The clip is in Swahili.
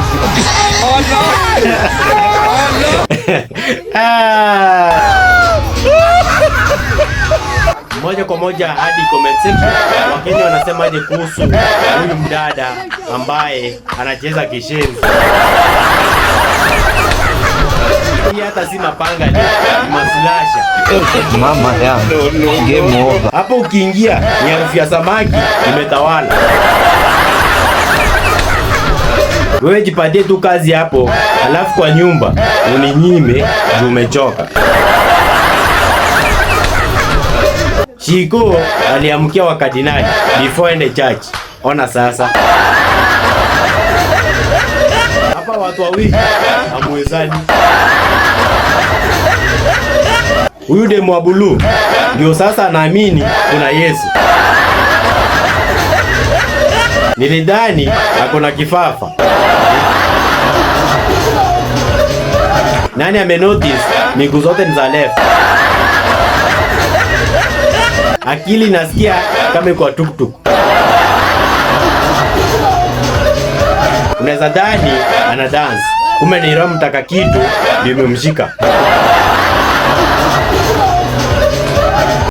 Oh no! Oh no! Moja kwa moja hadi comment section. Wakenya wanasemaje kuhusu huyu mdada ambaye anacheza kishenzi? Hii hata sina panga ni maslasha. Mama ya. Game over. Hapo ukiingia ni harufu ya samaki imetawala. Wewe jipatie tu kazi hapo, alafu kwa nyumba uninyime juu umechoka. Shiko aliamkia wakadinali before ende church. Ona sasa. Hapa watu wawili hamwezani. Huyu demu wa buluu ndio sasa anaamini kuna Yesu. Nilidhani akona kifafa. Nani amenotice miguu zote ni za left? Akili nasikia kama kwa tuktuk. Unaweza dhani ana dance, kumbe ni Roho Mtakatifu ndio imemshika.